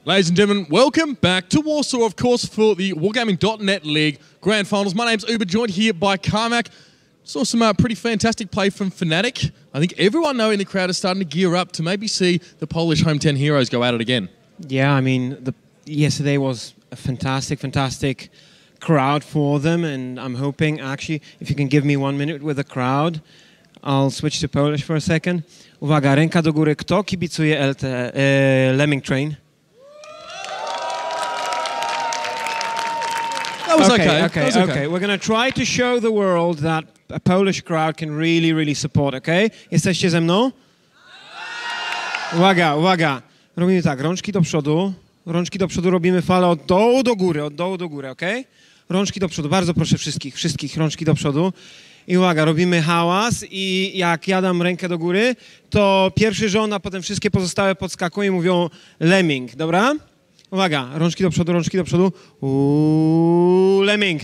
Ladies and gentlemen, welcome back to Warsaw, of course, for the Wargaming.net League Grand Finals. My name's Uber, joined here by Carmack. Saw some pretty fantastic play from Fnatic. I think everyone in the crowd is starting to gear up to maybe see the Polish Home 10 heroes go at it again. Yeah, I mean, yesterday was a fantastic crowd for them, and I'm hoping, actually, if you can give me 1 minute with the crowd, I'll switch to Polish for a second. Uwaga, ręka do góry. Kto kibicuje Lemming Train? That was okay. We're going to try to show the world that a Polish crowd can really support, okay? Jesteście ze mną? Uwaga. Robimy tak, rączki do przodu, robimy falę od dołu do góry, okej? Rączki do przodu, bardzo proszę wszystkich, rączki do przodu. I uwaga, robimy hałas i jak ja dam rękę do góry, to pierwszy rząd, a potem wszystkie pozostałe podskakują i mówią Lemming, dobra? Uwaga, rączki do przodu. Lemming.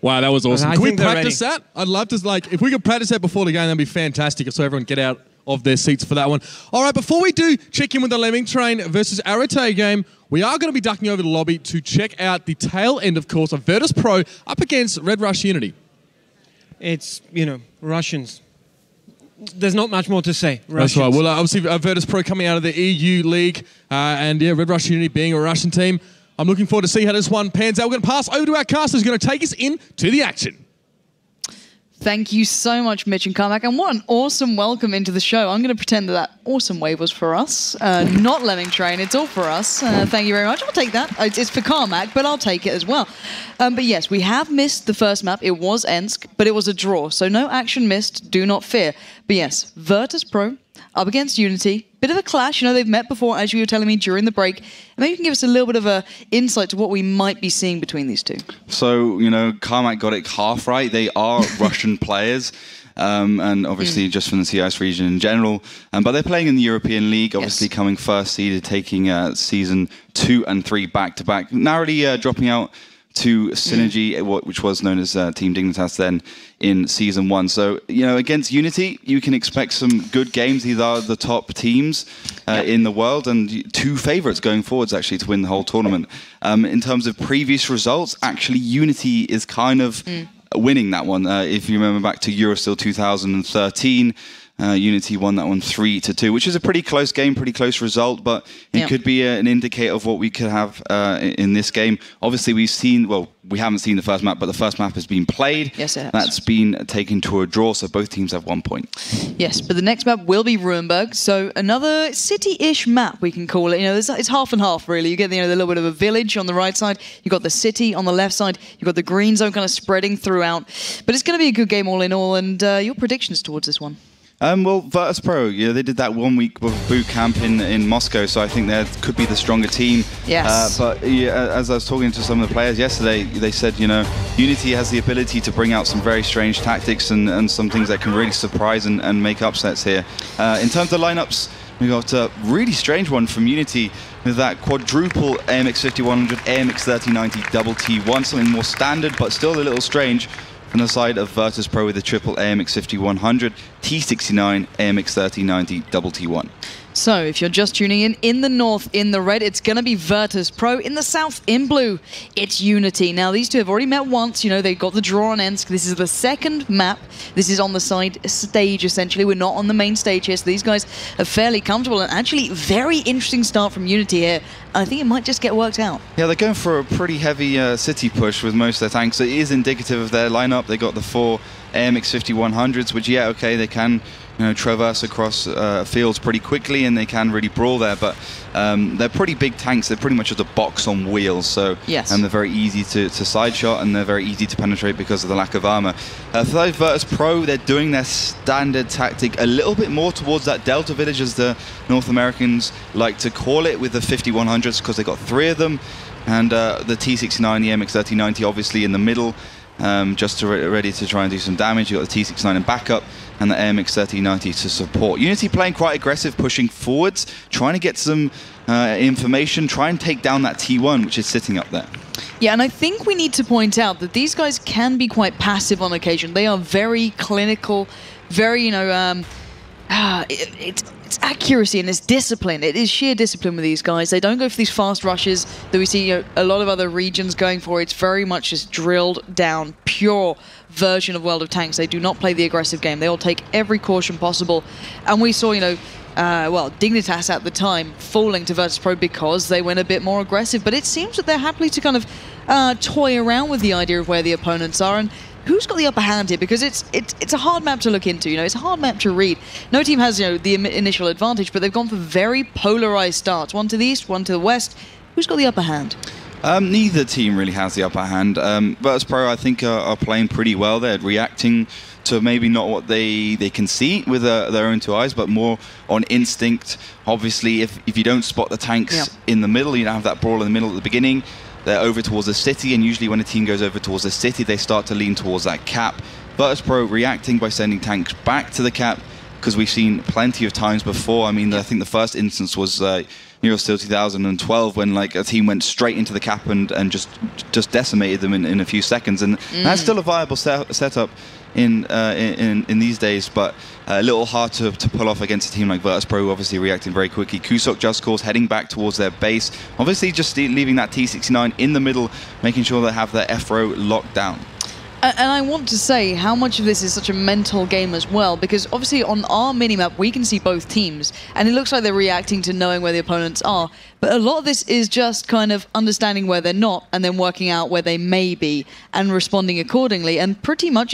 Wow, that was awesome. Can we practice that? I'd love to, if we could practice that before the game, that'd be fantastic, so everyone get out of their seats for that one. All right, before we do check in with the Lemming Train versus Arete game, we are going to be ducking over the lobby to check out the tail end, of course, of Virtus.pro up against Red Rush Unity. It's, Russians. There's not much more to say. Russians. That's right. Well, obviously, Virtus.pro coming out of the EU League, and yeah, Red Rush Unity being a Russian team. I'm looking forward to see how this one pans out. We're going to pass over to our caster who's going to take us into the action. Thank you so much, Mitch and Carmack, and what an awesome welcome into the show. I'm going to pretend that awesome wave was for us, not Lemming Train. It's all for us. Thank you very much. I'll take that. It's for Carmack, but I'll take it as well. But yes, we have missed the first map. It was Ensk, but it was a draw, so no action missed. Do not fear. But yes, Virtus.pro up against Unity. Bit of a clash. They've met before, as you were telling me during the break. And maybe you can give us a little bit of an insight to what we might be seeing between these two. So, Carmack got it half right. They are Russian players. And obviously just from the CIS region in general. But they're playing in the European League, obviously coming first seeded, taking Season 2 and 3 back-to-back. Narrowly dropping out to Synergy, which was known as Team Dignitas then in Season 1. So, against Unity, you can expect some good games. These are the top teams in the world and two favourites going forwards, actually, to win the whole tournament. In terms of previous results, actually, Unity is kind of winning that one. If you remember back to Eurostil 2013, Unity won that one 3-2, which is a pretty close game, pretty close result, but it could be an indicator of what we could have in this game. Obviously, we haven't seen the first map, but the first map has been played. Yes, it has. That's been taken to a draw, so both teams have 1 point. Yes, but the next map will be Ruinberg, so another city-ish map, we can call it. It's half and half, really. You get the little bit of a village on the right side, you've got the city on the left side, you've got the green zone kind of spreading throughout. But it's going to be a good game all in all, and your predictions towards this one? Well, Virtus.pro, they did that 1 week of boot camp in Moscow, so I think they could be the stronger team. Yes. But as I was talking to some of the players yesterday, they said, Unity has the ability to bring out some very strange tactics and some things that can really surprise and make upsets here. In terms of lineups, we got a really strange one from Unity with that quadruple AMX 5100, AMX 3090 double T1, something more standard, but still a little strange. From the side of Virtus.pro with the triple AMX 5100, T69, AMX 3090, double T1. So, if you're just tuning in the north, in the red, it's going to be Virtus.pro. In the south, in blue, it's Unity. Now, these two have already met once. They got the draw on Ensk. This is the second map. This is on the side stage, essentially. We're not on the main stage here, so these guys are fairly comfortable. And actually, very interesting start from Unity here. I think it might just get worked out. Yeah, they're going for a pretty heavy city push with most of their tanks. So it is indicative of their lineup. They got the 4 AMX 5100s, which, they can traverse across fields pretty quickly, and they can really brawl there. But they're pretty big tanks. They're pretty much just a box on wheels. So and they're very easy to side shot, and they're very easy to penetrate because of the lack of armor. For Virtus.pro, they're doing their standard tactic a little bit more towards that Delta Village, as the North Americans like to call it, with the 5100s, because they got 3 of them, and the T69, the MX 3090, obviously in the middle. Just ready to try and do some damage. You've got the T69 in backup and the AMX 3090 to support. Unity playing quite aggressive, pushing forwards, trying to get some information, try and take down that T1, which is sitting up there. Yeah, and I think we need to point out that these guys can be quite passive on occasion. They are very clinical, very, it's accuracy and it's discipline. It is sheer discipline with these guys. They don't go for these fast rushes that we see a lot of other regions going for. It's very much just drilled down, pure version of World of Tanks. They do not play the aggressive game. They'll take every caution possible. And we saw, well, Dignitas at the time falling to Virtus.pro because they went a bit more aggressive. But it seems that they're happy to kind of toy around with the idea of where the opponents are. And who's got the upper hand here? Because it's a hard map to look into. It's a hard map to read. No team has the initial advantage, but they've gone for very polarized starts. One to the east, one to the west. Who's got the upper hand? Neither team really has the upper hand. Virtus.pro, I think, are playing pretty well. They're reacting to maybe not what they can see with their own two eyes, but more on instinct. Obviously, if you don't spot the tanks in the middle, you don't have that brawl in the middle at the beginning. They're over towards the city, and usually when a team goes over towards the city, they start to lean towards that cap. Virtus.pro reacting by sending tanks back to the cap, because we've seen plenty of times before. I mean, I think the first instance was Eurosteel 2012, when like a team went straight into the cap and just decimated them in a few seconds, and that's still a viable setup in these days, but a little hard to pull off against a team like Virtus.pro, obviously reacting very quickly. Kusok Just Cause heading back towards their base, obviously just leaving that T69 in the middle, making sure they have their F-row locked down. And I want to say how much of this is such a mental game as well, because obviously on our minimap we can see both teams, and it looks like they're reacting to knowing where the opponents are, but a lot of this is just kind of understanding where they're not, and then working out where they may be, and responding accordingly, and pretty much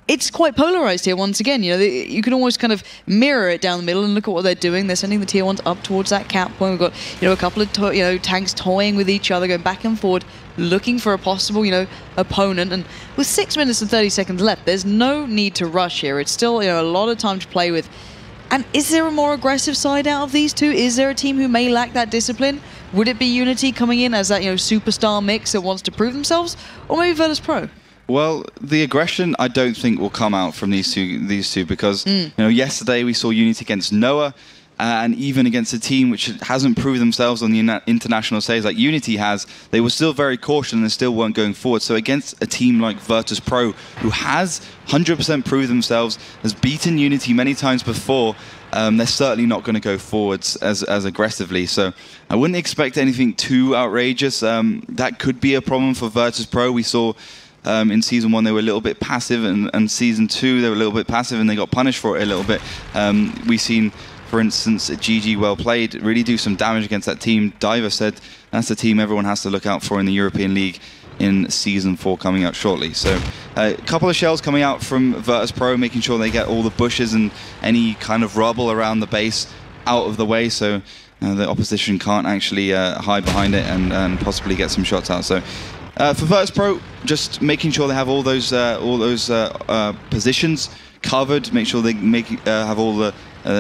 it's quite polarized here once again. You can almost kind of mirror it down the middle and look at what they're doing. They're sending the tier 1s up towards that cap point. We've got a couple of tanks toying with each other, going back and forward, looking for a possible opponent. And with 6 minutes and 30 seconds left, there's no need to rush here. It's still a lot of time to play with. And is there a more aggressive side out of these two? Is there a team who may lack that discipline? Would it be Unity coming in as that superstar mix that wants to prove themselves, or maybe Virtus.pro? Well, the aggression I don't think will come out from these two because yesterday we saw Unity against Noah, and even against a team which hasn't proved themselves on the international stage like Unity has, they were still very cautious and still weren't going forward. So against a team like Virtus.pro, who has 100% proved themselves, has beaten Unity many times before, they're certainly not going to go forwards as aggressively. So I wouldn't expect anything too outrageous. That could be a problem for Virtus.pro. We saw in Season 1 they were a little bit passive, and Season 2 they were a little bit passive and they got punished for it a little bit. We've seen, for instance, GG Well Played really do some damage against that team. Diver said that's the team everyone has to look out for in the European League in Season 4 coming out shortly. So a couple of shells coming out from Virtus.pro, making sure they get all the bushes and any kind of rubble around the base out of the way, so the opposition can't actually hide behind it and possibly get some shots out. So for Virtus.pro, just making sure they have all those positions covered, make sure they have all the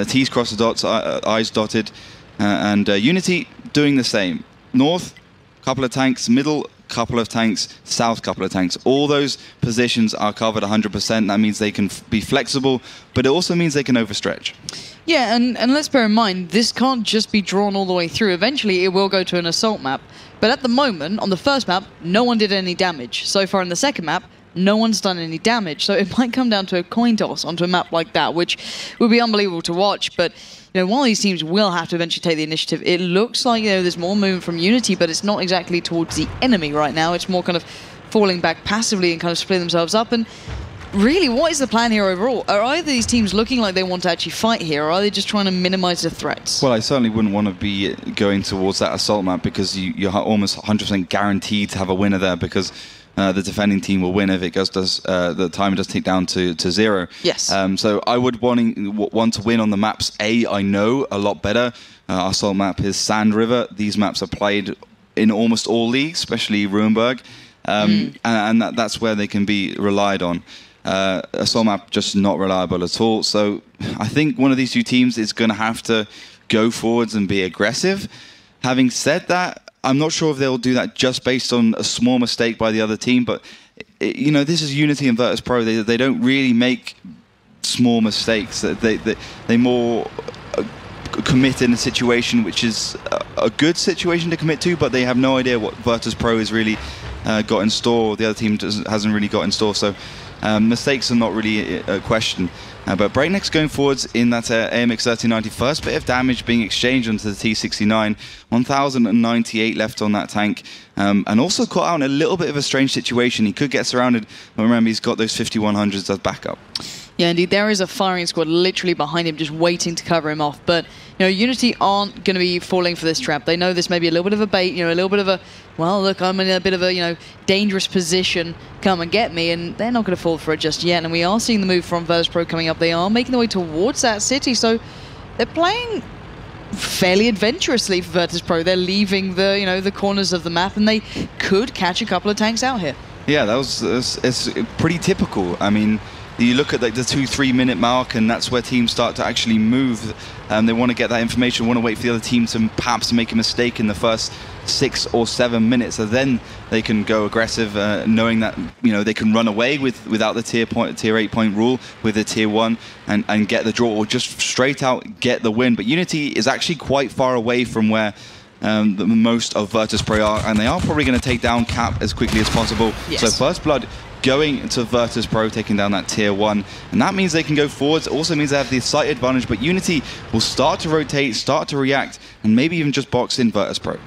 T's crossed, the dots, I's dotted, and Unity doing the same. North, couple of tanks, middle, couple of tanks, south, couple of tanks. All those positions are covered 100%. That means they can be flexible, but it also means they can overstretch. Yeah, and let's bear in mind, this can't just be drawn all the way through. Eventually, it will go to an assault map. But at the moment, on the first map, no one did any damage. So far in the second map, no one's done any damage. So it might come down to a coin toss onto a map like that, which would be unbelievable to watch. But one of these teams will have to eventually take the initiative. It looks like there's more movement from Unity, but it's not exactly towards the enemy right now. It's more kind of falling back passively and kind of splitting themselves up. And really, what is the plan here overall? Are either these teams looking like they want to actually fight here, or are they just trying to minimize the threats? Well, I certainly wouldn't want to be going towards that assault map, because you're almost 100% guaranteed to have a winner there, because the defending team will win if it goes the timer does tick down to 0. Yes. So I would want to win on the maps I know a lot better. Our assault map is Sand River. These maps are played in almost all leagues, especially Ruinberg, and that's where they can be relied on. Assault map just not reliable at all. So I think one of these two teams is going to have to go forwards and be aggressive. Having said that, I'm not sure if they'll do that just based on a small mistake by the other team, but this is Unity and Virtus.pro. They don't really make small mistakes. They more commit in a situation which is a good situation to commit to, but they have no idea what Virtus.pro is really got in store, the other team hasn't really got in store. So mistakes are not really a question. But Breakneck's going forwards in that AMX 3090. First bit of damage being exchanged onto the T69. 1,098 left on that tank. And also caught out in a little bit of a strange situation. He could get surrounded, but remember, he's got those 5100s as backup. Yeah, indeed. There is a firing squad literally behind him, just waiting to cover him off. But, Unity aren't going to be falling for this trap. They know this may be a little bit of a bait, a little bit of a, well, look, I'm in a bit of a, dangerous position. Come and get me. And they're not going to fall for it just yet. And we are seeing the move from Virtus.pro coming up. They are making their way towards that city. So they're playing fairly adventurously for Virtus.pro. They're leaving the, the corners of the map, and they could catch a couple of tanks out here. Yeah, it's pretty typical. I mean, you look at the 2-3 minute mark, and that's where teams start to actually move. They want to get that information, want to wait for the other team to perhaps make a mistake in the first 6 or 7 minutes, so then they can go aggressive, knowing that they can run away without the tier 8 point rule with the tier 1 and get the draw, or just straight out get the win. But Unity is actually quite far away from where the most of Virtus.pro are, and they are probably going to take down Cap as quickly as possible. Yes. So first blood going to Virtus.pro, taking down that tier 1, and that means they can go forwards. It also means they have the slight advantage, but Unity will start to rotate, start to react, and maybe even just box in Virtus.pro.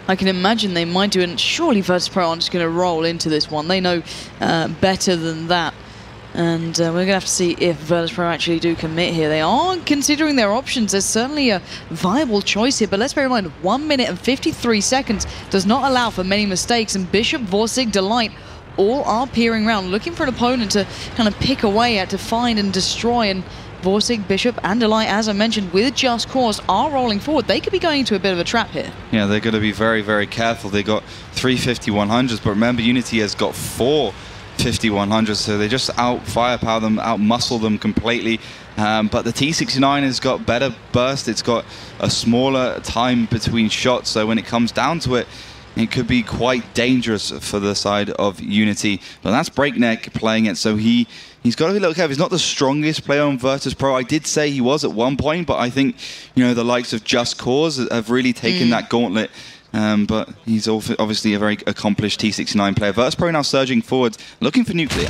I can imagine they might do, and surely Virtus.pro aren't just going to roll into this one. They know better than that. And we're going to have to see if Virtus.pro actually do commit here. They are considering their options. There's certainly a viable choice here, but let's bear in mind, 1 minute and 53 seconds does not allow for many mistakes, and Bishop, Vorsig, Delight all are peering around, looking for an opponent to kind of pick away at, to find and destroy. And Vorsig, Bishop, and Delight, as I mentioned, with Just Cause, are rolling forward. They could be going into a bit of a trap here. Yeah, they're going to be very, very careful. They got 3 5100s, but remember, Unity has got 4 5100s, so they just out-firepower them, out-muscle them completely. But the T69 has got better burst. It's got a smaller time between shots, so when it comes down to it, it could be quite dangerous for the side of Unity. But that's Breakneck playing it, so he's got to be a little careful. He's not the strongest player on Virtus.pro. I did say he was at one point, but I think the likes of Just Cause have really taken that gauntlet. But he's obviously a very accomplished T69 player. Virtus.pro now surging forward, looking for nuclear.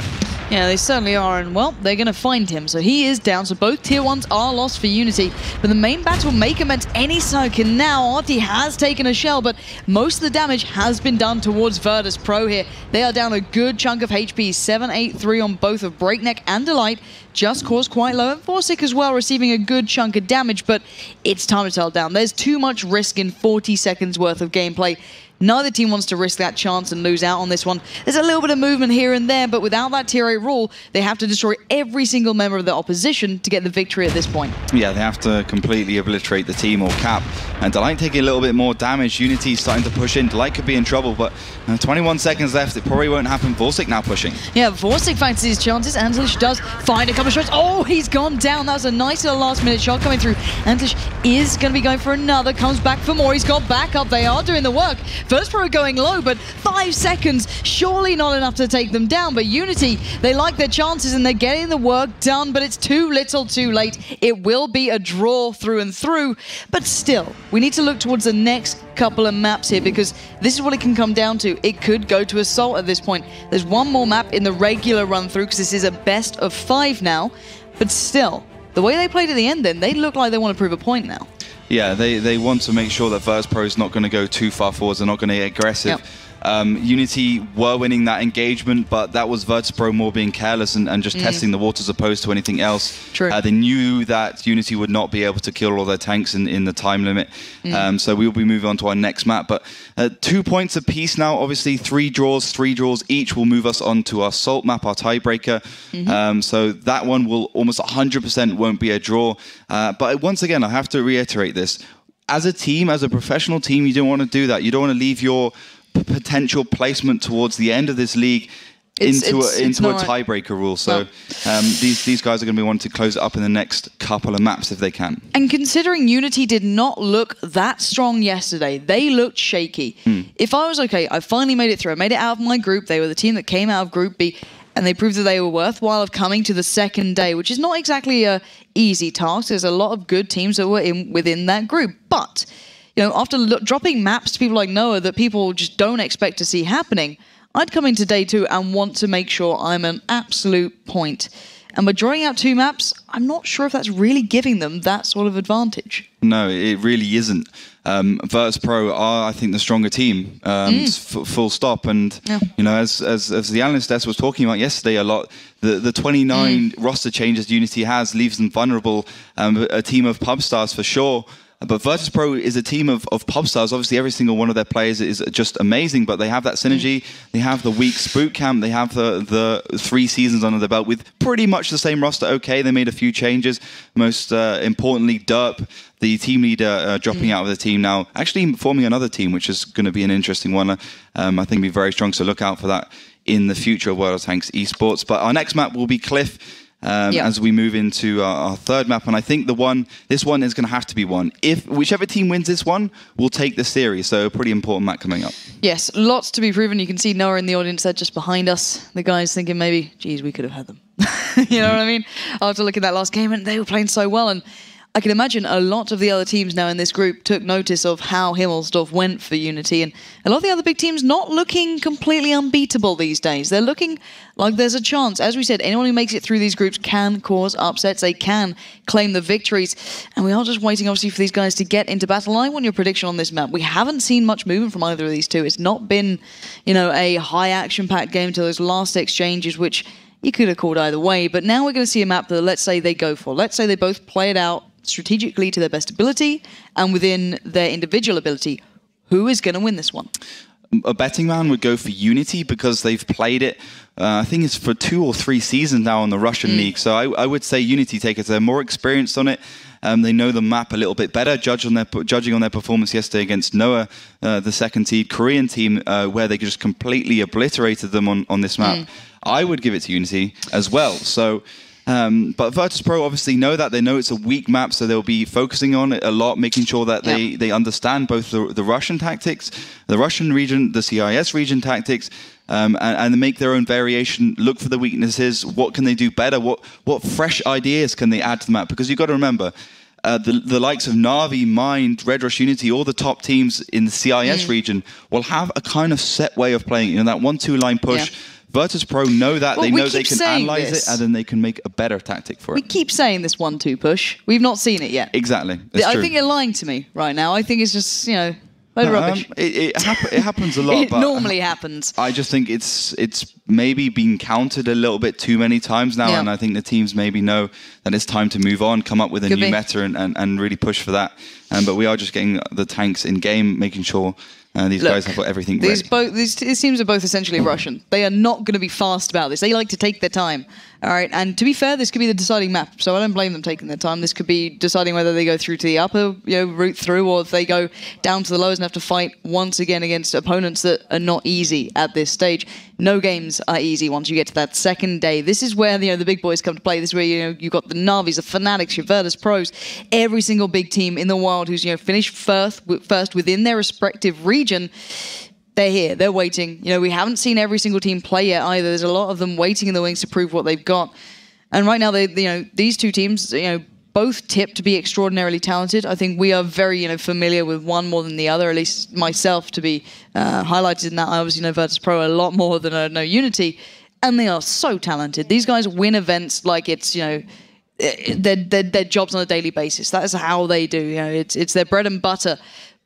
Yeah, they certainly are, and well, they're going to find him. So he is down, so both tier 1s are lost for Unity. But the main battle may commence any second now. Artie has taken a shell, but most of the damage has been done towards Virtus.pro here. They are down a good chunk of HP, 783 on both of Breakneck and Delight. Just Cause quite low, and Vorsig as well, receiving a good chunk of damage, but it's time to tell down. There's too much risk in 40 seconds worth of gameplay. Neither team wants to risk that chance and lose out on this one. There's a little bit of movement here and there, but without that tier 8 rule, they have to destroy every single member of the opposition to get the victory at this point. Yeah, they have to completely obliterate the team or Cap. And Delight taking a little bit more damage. Unity starting to push in. Delight could be in trouble, but 21 seconds left. It probably won't happen. Vorsig now pushing. Yeah, Vorsig fancies his chances. Antlish does find a couple of shots. Oh, he's gone down. That was a nice little last-minute shot coming through. Antlish is going to be going for another. Comes back for more. He's got backup. They are doing the work. Virtus.pro going low, but 5 seconds, surely not enough to take them down. But Unity, they like their chances and they're getting the work done, but it's too little too late. It will be a draw through and through, but still, we need to look towards the next couple of maps here, because this is what it can come down to. It could go to Assault at this point. There's one more map in the regular run through, because this is a best of 5 now, but still, the way they played at the end then, they look like they want to prove a point now. Yeah, they want to make sure that Virtus.pro is not going to go too far forwards. They're not going to get aggressive. Yep. Unity were winning that engagement, but that was Virtus.pro more being careless and just testing the waters opposed to anything else. True. They knew that Unity would not be able to kill all their tanks in the time limit. So we will be moving on to our next map. But 2 points apiece now. Obviously, 3 draws each will move us on to our Salt map, our tiebreaker. So that one will almost 100% won't be a draw. But once again, I have to reiterate this. As a team, as a professional team, you don't want to do that. You don't want to leave your potential placement towards the end of this league into a tiebreaker rule. So these guys are going to be wanting to close it up in the next couple of maps if they can. And considering Unity did not look that strong yesterday, they looked shaky. If I was okay, I finally made it through. I made it out of my group. They were the team that came out of Group B, and they proved that they were worthwhile of coming to the second day, which is not exactly a easy task. There's a lot of good teams that were within that group. But, after dropping maps to people like Noah that people just don't expect to see happening, I'd come into day 2 and want to make sure I'm an absolute point. And by drawing out 2 maps, I'm not sure if that's really giving them that sort of advantage. No, it really isn't. Virtus.pro are, I think, the stronger team, full stop. And, you know, as the analyst desk was talking about yesterday a lot, the 29 roster changes Unity has leaves them vulnerable. A team of pub stars for sure. But Virtus.pro is a team of pub stars. Obviously, every single one of their players is just amazing, but they have that synergy. They have the week's boot camp. They have the 3 seasons under their belt with pretty much the same roster. Okay, they made a few changes. Most importantly, Derp, the team leader, dropping out of the team now, actually forming another team, which is going to be an interesting one. I think it'll be very strong, so look out for that in the future of World of Tanks esports. But our next map will be Cliff. As we move into our third map, and I think this one is going to have to be won. If whichever team wins this one, will take the series. So a pretty important map coming up. Yes, lots to be proven. You can see Noah in the audience there just behind us. The guys thinking maybe, geez, we could have had them. You know what I mean? After looking at that last game, and they were playing so well, and I can imagine a lot of the other teams now in this group took notice of how Himmelsdorf went for Unity, and a lot of the other big teams not looking completely unbeatable these days. They're looking like there's a chance. As we said, anyone who makes it through these groups can cause upsets. They can claim the victories, and we are just waiting, obviously, for these guys to get into battle. I want your prediction on this map. We haven't seen much movement from either of these two. It's not been, you know, a high action-packed game until those last exchanges, which you could have called either way. But now we're going to see a map that, let's say, they go for. Let's say they both play it out strategically to their best ability and within their individual ability. Who is going to win this one? A betting man would go for Unity because they've played it, I think it's for 2 or 3 seasons now in the Russian league. So I would say Unity take it. They're more experienced on it. They know the map a little bit better, judging on their performance yesterday against Noah, the second seed Korean team, where they just completely obliterated them on this map. I would give it to Unity as well. So. But Virtus.pro obviously know that. They know it's a weak map, so they'll be focusing on it a lot, making sure that they understand both the Russian tactics, the Russian region, the CIS region tactics, and make their own variation, look for the weaknesses, what can they do better, what fresh ideas can they add to the map. Because you've got to remember, the likes of Na'Vi, Mind, Red Rush Unity, all the top teams in the CIS region will have a kind of set way of playing, you know, that 1-2 line push. Virtus.pro know that. Well, they know they can analyze it, and then they can make a better tactic for it. We keep saying this 1-2 push. We've not seen it yet. Exactly. I think you're lying to me right now. I think it's just, you know, load of rubbish. It happens a lot. It normally happens. I just think it's maybe been counted a little bit too many times now, and I think the teams maybe know that it's time to move on, come up with a new meta and really push for that. But we are just getting the tanks in game, making sure these guys have got everything ready. These teams are both essentially Russian. They are not going to be fast about this. They like to take their time. All right, and to be fair, this could be the deciding map, so I don't blame them taking their time. This could be deciding whether they go through to the upper route through, or if they go down to the lowers and have to fight once again against opponents that are not easy at this stage. No games are easy once you get to that second day. This is where the big boys come to play. This is where you've got the Na'Vis, the Fanatics, your Virtus.pros, every single big team in the world who's finished first within their respective region. They're here. They're waiting. We haven't seen every single team play yet either. There's a lot of them waiting in the wings to prove what they've got. And right now, these two teams, both tipped to be extraordinarily talented. I think we are very, familiar with one more than the other. At least myself to be highlighted in that. I obviously know Virtus.pro a lot more than I know Unity, and they are so talented. These guys win events like it's their jobs on a daily basis. That is how they do. It's their bread and butter.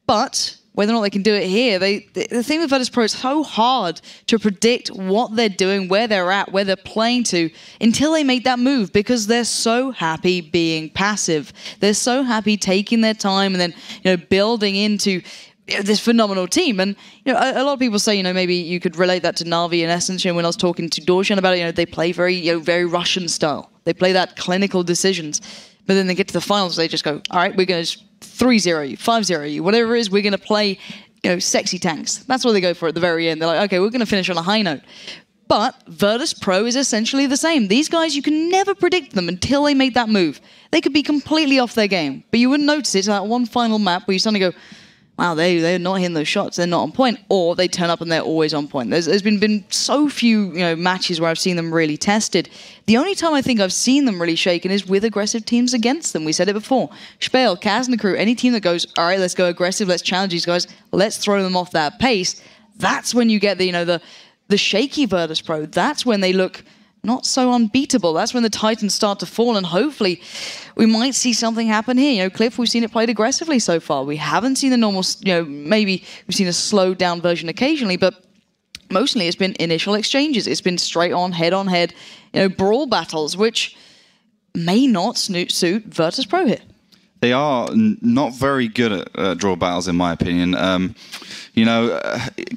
But whether or not they can do it here, the thing with Virtus.pro is so hard to predict what they're doing, where they're at, where they're playing to, until they make that move, because they're so happy being passive. They're so happy taking their time and then building into this phenomenal team. And a lot of people say maybe you could relate that to Na'Vi in essence. When I was talking to Dorshan about it, they play very very Russian style. They play that clinical decisions, but then they get to the finals, they just go, all right, we're going to 3-0 you, 5-0 you, whatever it is, we're going to play, sexy tanks. That's what they go for at the very end. They're like, okay, we're going to finish on a high note. But Virtus.pro is essentially the same. These guys, you can never predict them until they make that move. They could be completely off their game, but you wouldn't notice it. That one final map where you suddenly go, wow, they're not hitting those shots. They're not on point. Or they turn up and they're always on point. There's been so few matches where I've seen them really tested. The only time I think I've seen them really shaken is with aggressive teams against them. We said it before. Spale, Kaz and the crew, any team that goes, all right, let's go aggressive, let's challenge these guys, let's throw them off that pace. That's when you get the the shaky Virtus.pro, that's when they look not so unbeatable. That's when the Titans start to fall, and hopefully we might see something happen here. You know, Cliff, we've seen it played aggressively so far. We haven't seen the normal, you know, maybe we've seen a slowed down version occasionally, but mostly it's been initial exchanges. It's been straight on, head, you know, brawl battles, which may not suit Virtus.pro here. They are not very good at draw battles, in my opinion. You know,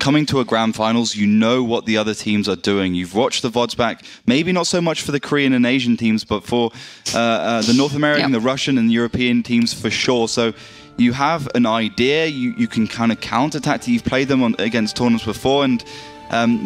coming to a grand finals, you know what the other teams are doing. You've watched the VODs back, maybe not so much for the Korean and Asian teams, but for the North American, the Russian and European teams for sure. So you have an idea, you can kind of counter-attack. You've played them against tournaments before, and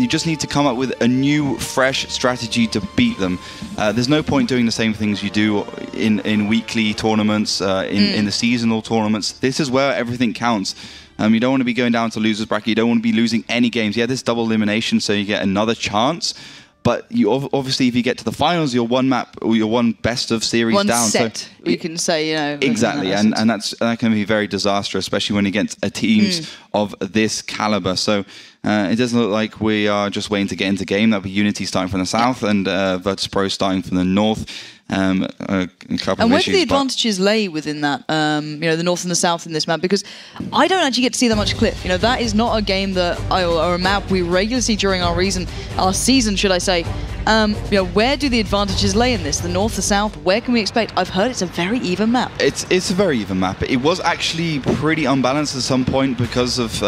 you just need to come up with a new, fresh strategy to beat them. There's no point doing the same things you do in weekly tournaments, in the seasonal tournaments. This is where everything counts. You don't want to be going down to losers bracket. You don't want to be losing any games. Yeah, this double elimination, so you get another chance. But you obviously, if you get to the finals, you're one map or you're one best of series one down. Set, so we can say, you know. Exactly, and that can be very disastrous, especially when you get teams of this caliber. So it doesn't look like we are just waiting to get into game. That'll be Unity starting from the south and Virtus.pro starting from the north. And where do the advantages lay within that, you know, the north and the south in this map? Because I don't actually get to see that much Cliff. You know, that is not a game that or a map we regularly see during our season, should I say. You know, where do the advantages lay in this? The north, the south, where can we expect? I've heard it's a very even map. It's a very even map. It was actually pretty unbalanced at some point because of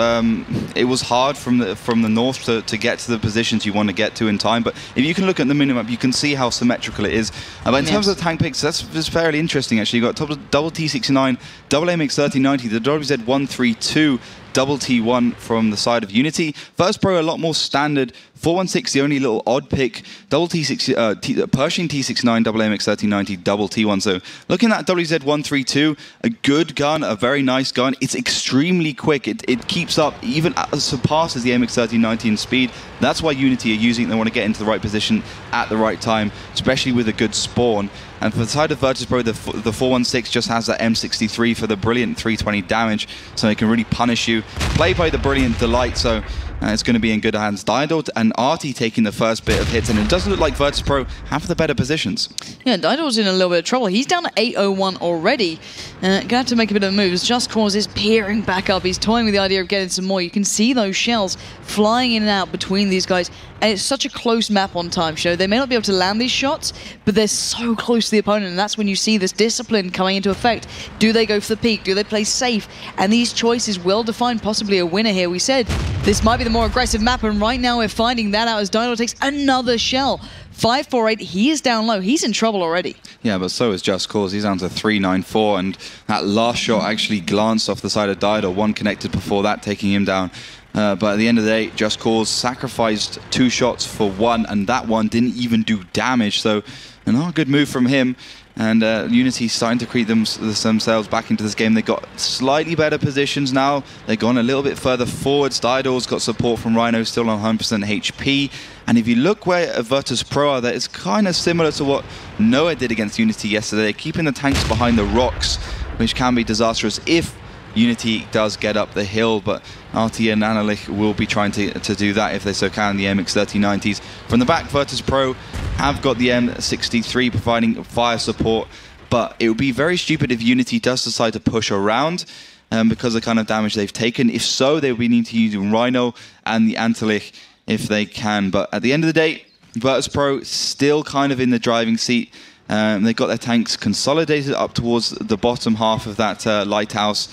it was hard from the north to get to the positions you want to get to in time. But if you can look at the minimap, you can see how symmetrical it is. But in terms of the tank picks, that's fairly interesting actually. You've got double T69, double MX1390, the WZ132, double T1 from the side of Unity. Virtus.pro a lot more standard. 416, the only little odd pick. Double T6, Pershing T69, double MX1390, double T1. So looking at WZ132, a good gun, a very nice gun. It's extremely quick. It keeps up, even surpasses the MX1390 in speed. That's why Unity are using it. They want to get into the right position at the right time, especially with a good spawn. And for the side of Virtus.pro, the 416 just has that M63 for the brilliant 320 damage, so it can really punish you. Played by the brilliant Delight, so it's going to be in good hands. Didor and Artie taking the first bit of hits, and it doesn't look like Virtus.pro have the better positions. Yeah, Didor's in a little bit of trouble. He's down to 801 already. Going to have to make a bit of moves. Just Cause is peering back up. He's toying with the idea of getting some more. You can see those shells flying in and out between these guys, and it's such a close map on time show. They may not be able to land these shots, but they're so close to the opponent, and that's when you see this discipline coming into effect. Do they go for the peak? Do they play safe? And these choices will define possibly a winner here. We said this might be the more aggressive map, and right now we're finding that out as Didor takes another shell. 548, he is down low. He's in trouble already. Yeah, but so is Just Cause. He's down to 394, and that last shot actually glanced off the side of Didor. One connected before that, taking him down. But at the end of the day, Just Cause sacrificed 2 shots for 1, and that one didn't even do damage. So, a good move from him. And Unity starting to create themselves back into this game. They've got slightly better positions now. They've gone a little bit further forwards. Didor's got support from Rhino, still on 100% HP. And if you look where Virtus.pro are, that is kind of similar to what Noah did against Unity yesterday. They're keeping the tanks behind the rocks, which can be disastrous if Unity does get up the hill, but RT and Analyk will be trying to do that if they so can. The MX1390s from the back, Virtus.pro have got the M63 providing fire support, but it would be very stupid if Unity does decide to push around because of the kind of damage they've taken. If so, they will need to use Rhino and the Analyk if they can. But at the end of the day, Virtus.pro still kind of in the driving seat. They've got their tanks consolidated up towards the bottom half of that lighthouse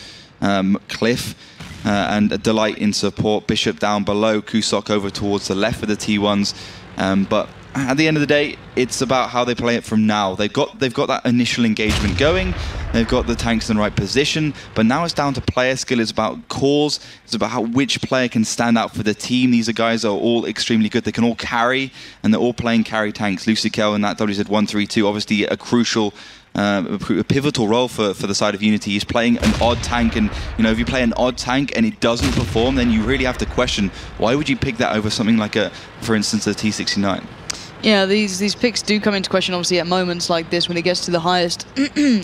cliff, and a Delight in support, Bishop down below, Kusok over towards the left of the T1s. But at the end of the day, it's about how they play it from now. They've got that initial engagement going. They've got the tanks in the right position, but now it's down to player skill. It's about calls. It's about which player can stand out for the team. These guys are all extremely good. They can all carry, and they're all playing carry tanks. Lucy Kell in that WZ132, obviously a crucial, a pivotal role for the side of Unity. He's playing an odd tank, and if you play an odd tank and it doesn't perform, then you really have to question why would you pick that over something like for instance, a T69. Yeah, these picks do come into question, obviously, at moments like this when it gets to the highest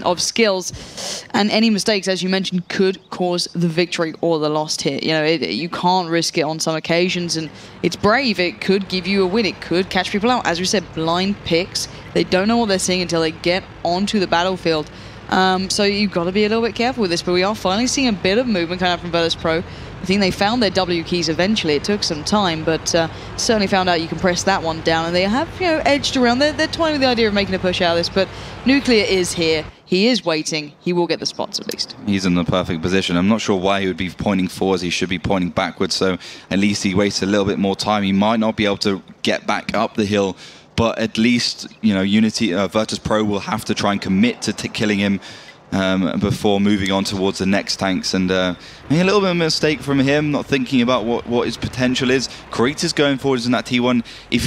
of skills. And any mistakes, as you mentioned, could cause the victory or the loss here. You know, you can't risk it on some occasions, and it's brave. It could give you a win. It could catch people out. As we said, blind picks. They don't know what they're seeing until they get onto the battlefield. So you've got to be a little bit careful with this, but we are finally seeing a bit of movement coming out from Virtus.pro. I think they found their W keys eventually. It took some time, but certainly found out you can press that one down, and they have, you know, edged around. They're toying with the idea of making a push out of this, but Nuclear is here. He is waiting. He will get the spots at least. He's in the perfect position. I'm not sure why he would be pointing forwards. He should be pointing backwards, so at least he wastes a little bit more time. He might not be able to get back up the hill, but at least, you know, Virtus.pro will have to try and commit to killing him before moving on towards the next tanks. And a little bit of a mistake from him, not thinking about what his potential is. Kreitz is going forwards in that T1. If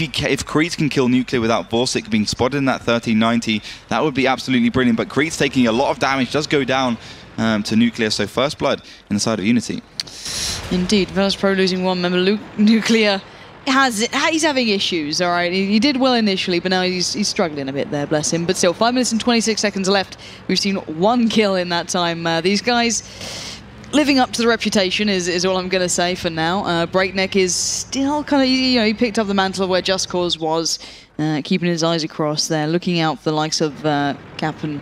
Kreitz can kill Nuclear without Vorsic being spotted in that 1390, that would be absolutely brilliant. But Kreitz taking a lot of damage, does go down to Nuclear, so first blood in the side of Unity. Indeed, Virtus.pro losing one member. Nuclear he's having issues, all right? He did well initially, but now he's struggling a bit there, bless him. But still, 5 minutes and 26 seconds left. We've seen 1 kill in that time. These guys living up to the reputation is all I'm going to say for now. Breakneck is still kind of, you know, he picked up the mantle of where Just Cause was, keeping his eyes across there, looking out for the likes of Cap and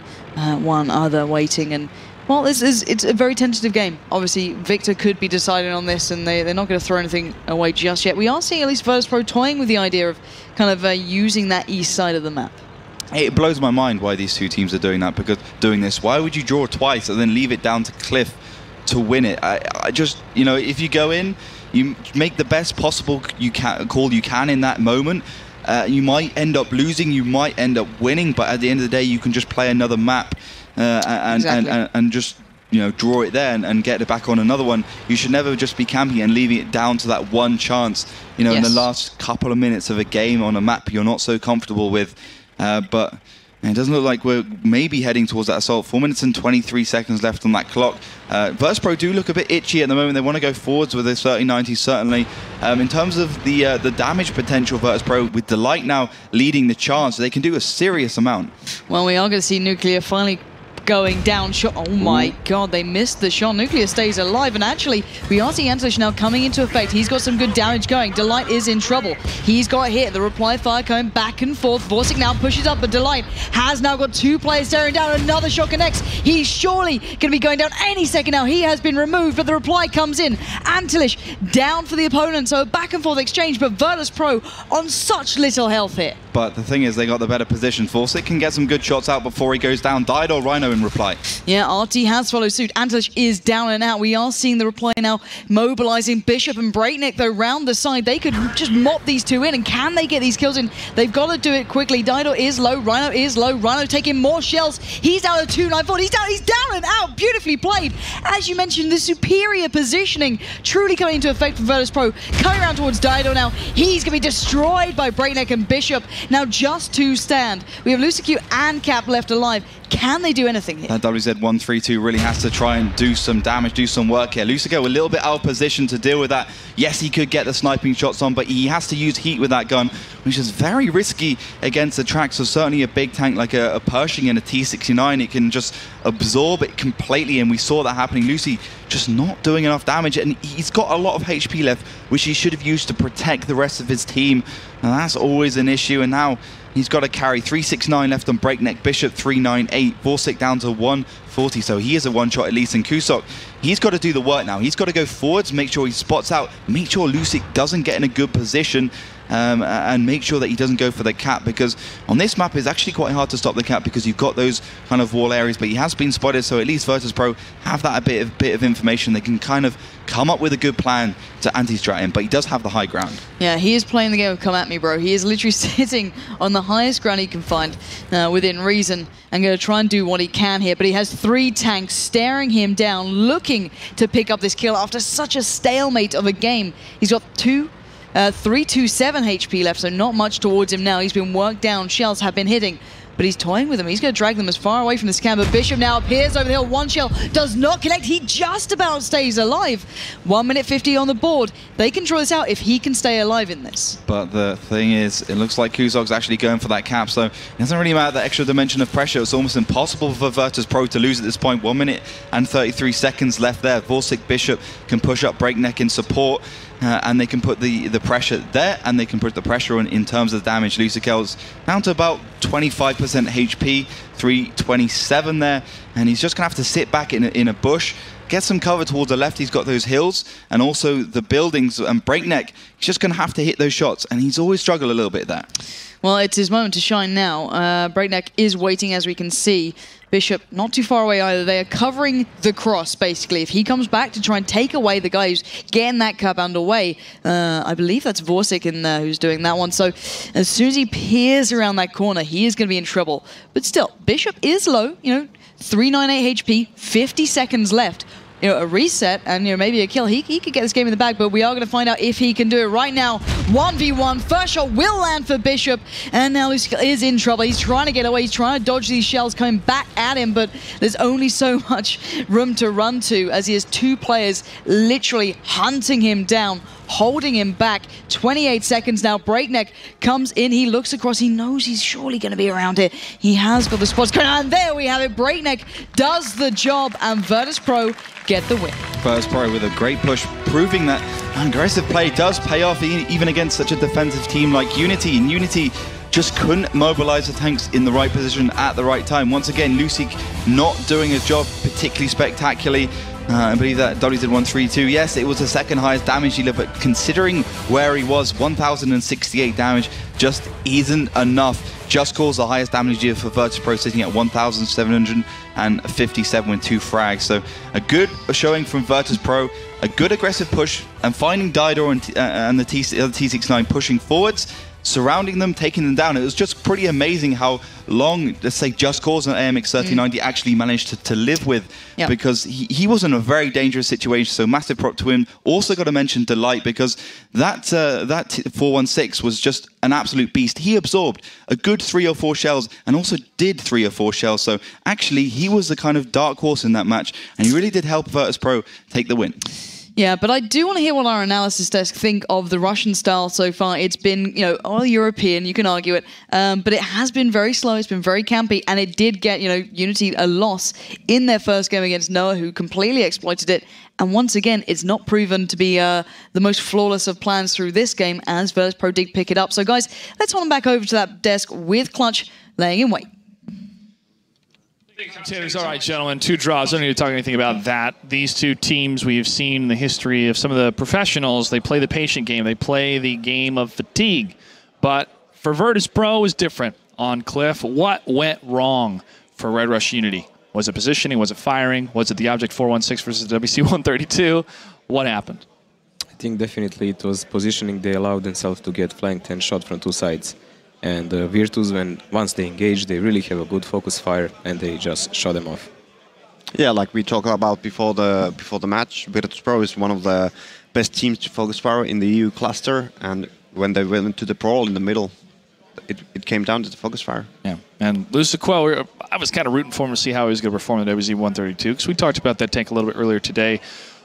one other waiting. And well, it's a very tentative game. Obviously, Victor could be deciding on this, and they're not going to throw anything away just yet. We are seeing at least Virtus.pro toying with the idea of kind of using that east side of the map. It blows my mind why these two teams are doing that, because doing this. Why would you draw twice and then leave it down to Cliff to win it? I just, you know, if you go in, you make the best possible call you can in that moment. You might end up losing, you might end up winning, but at the end of the day, you can just play another map. And just, you know, draw it there and get it back on another one. You should never just be camping and leaving it down to that one chance, you know, in the last couple of minutes of a game on a map you're not so comfortable with. But it doesn't look like we're maybe heading towards that assault. 4 minutes and 23 seconds left on that clock. Virtus.pro do look a bit itchy at the moment. They want to go forwards with this 3090 certainly. In terms of the damage potential, Virtus.pro with Delight now leading the charge, so they can do a serious amount. Well, we are going to see Nuclear finally going down. Shot. Oh my god, they missed the shot. Nuclear stays alive, and actually we are seeing Antlish now coming into effect. He's got some good damage going. Delight is in trouble. He's got hit. The reply fire going back and forth. Vorsic now pushes up, but Delight has now got 2 players staring down. Another shot connects. He's surely going to be going down any second now. He has been removed, but the reply comes in. Antlish down for the opponent, so a back and forth exchange, but Virtus.pro on such little health here. But the thing is, they got the better position. Vorsic can get some good shots out before he goes down. Died or Rhino in reply. Yeah, RT has followed suit. Antlish is down and out. We are seeing the reply now mobilizing Bishop and Breakneck, though, round the side. They could just mop these two in, and can they get these kills in? They've got to do it quickly. Dido is low. Rhino is low. Rhino taking more shells. He's out of 294. He's down and out. Beautifully played. As you mentioned, the superior positioning truly coming into effect for Virtus.pro. Coming around towards Dido now. He's going to be destroyed by Breakneck and Bishop. Now just 2 stand. We have Luciq and Cap left alive. Can they do anything here? That WZ132 really has to try and do some damage, do some work here. Luciq a little bit out of position to deal with that. Yes, he could get the sniping shots on, but he has to use heat with that gun, which is very risky against the track. So certainly a big tank like a Pershing and a T69, it can just absorb it completely, and we saw that happening. Lucy just not doing enough damage, and he's got a lot of HP left, which he should have used to protect the rest of his team. And that's always an issue, and now he's got to carry 369 left on Breakneck, Bishop 398, Vorsic down to 140, so he is a one-shot at least. And Kusok, he's got to do the work now. He's got to go forwards, make sure he spots out, make sure Luciq doesn't get in a good position, and make sure that he doesn't go for the cap, because on this map it's actually quite hard to stop the cap because you've got those kind of wall areas, but he has been spotted, so at least Virtus.pro have that a bit of information. They can kind of come up with a good plan to anti-strat him, but he does have the high ground. Yeah, he is playing the game of come at me, bro. He is literally sitting on the highest ground he can find within reason, and going to try and do what he can here, but he has 3 tanks staring him down, looking to pick up this kill after such a stalemate of a game. He's got 2 327 HP left, so not much towards him now. He's been worked down. Shells have been hitting, but he's toying with them. He's going to drag them as far away from this camp. But Bishop now appears over the hill. One shell does not connect. He just about stays alive. 1 minute 50 on the board. They can draw this out if he can stay alive in this. But the thing is, it looks like Kuzog's actually going for that cap, so it doesn't really matter that extra dimension of pressure. It's almost impossible for Virtus.pro to lose at this point. 1 minute and 33 seconds left there. Vorsic Bishop can push up Breakneck in support. And they can put the pressure there, and they can put the pressure on in terms of damage. Lucikel's down to about 25% HP, 327 there, and he's just going to have to sit back in a bush, get some cover towards the left. He's got those hills and also the buildings and Breakneck. He's just going to have to hit those shots, and he's always struggled a little bit there. Well, it's his moment to shine now. Breakneck is waiting, as we can see. Bishop not too far away either. They are covering the cross, basically. If he comes back to try and take away the guy who's getting that cap underway, I believe that's Vorsic in there who's doing that one. So as soon as he peers around that corner, he is going to be in trouble. But still, Bishop is low, 398 HP, 50 seconds left. A reset and maybe a kill. He could get this game in the bag, but we are going to find out if he can do it right now. 1v1. First shot will land for Bishop, and now he is in trouble. He's trying to get away. He's trying to dodge these shells coming back at him, but there's only so much room to run to as he has two players literally hunting him down, holding him back. 28 seconds now. Breakneck comes in. He looks across. He knows he's surely going to be around here. He has got the spots going on. And there we have it. Breakneck does the job, and Virtus.pro get the win. Virtus.pro with a great push, proving that aggressive play does pay off even against such a defensive team like Unity. And Unity just couldn't mobilize the tanks in the right position at the right time. Once again, Lucic not doing his job particularly spectacularly. I believe that W did 132. Yes, it was the second highest damage dealer, but considering where he was, 1,068 damage just isn't enough. Just Cause the highest damage dealer for Virtus.pro, sitting at 1,757 with 2 frags. So a good showing from Virtus.pro, a good aggressive push, and finding Dido and the other T69 pushing forwards, surrounding them, taking them down. It was just pretty amazing how long, let's say, Just Cause and AMX 3090 actually managed to live with, because he was in a very dangerous situation. So massive prop to him. Also got to mention Delight, because that 416 was just an absolute beast. He absorbed a good 3 or 4 shells and also did 3 or 4 shells. So actually, he was the kind of dark horse in that match, and he really did help Virtus.pro take the win. Yeah, but I do want to hear what our analysis desk think of the Russian style so far. It's been, all European, you can argue it, but it has been very slow, it's been very campy, and it did get, Unity a loss in their first game against Noah, who completely exploited it. And once again, it's not proven to be the most flawless of plans through this game, as Virtus.pro did pick it up. So guys, let's on back over to that desk with Clutch laying in wait. All right, gentlemen, 2 draws. I don't need to talk anything about that. These 2 teams, we've seen the history of some of the professionals. They play the patient game. They play the game of fatigue. But for Virtus.pro, is different. On Cliff, what went wrong for Red Rush Unity? Was it positioning? Was it firing? Was it the Object 416 versus the WC132? What happened? I think definitely it was positioning. They allowed themselves to get flanked and shot from 2 sides. And Virtus, once they engage, they really have a good focus fire, and they just shut them off. Yeah, like we talked about before the match, Virtus.pro is one of the best teams to focus fire in the EU cluster, and when they went to the brawl in the middle, it came down to the focus fire. Yeah, and Luciquel, I was kind of rooting for him to see how he was going to perform in the WZ132, because we talked about that tank a little bit earlier today.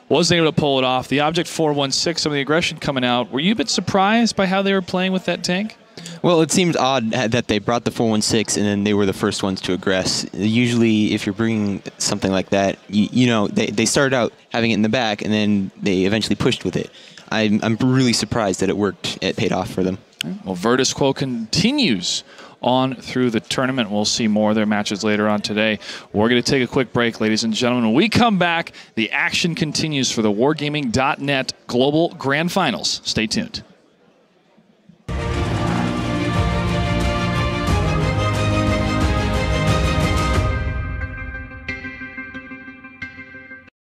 Wasn't able to pull it off. The Object 416, some of the aggression coming out. Were you a bit surprised by how they were playing with that tank? Well, it seemed odd that they brought the 416 and then they were the first ones to aggress. Usually, if you're bringing something like that, they started out having it in the back and then they eventually pushed with it. I'm really surprised that it worked. It paid off for them. Well, Virtus.pro continues on through the tournament. We'll see more of their matches later on today. We're going to take a quick break, ladies and gentlemen. When we come back, the action continues for the Wargaming.net Global Grand Finals. Stay tuned.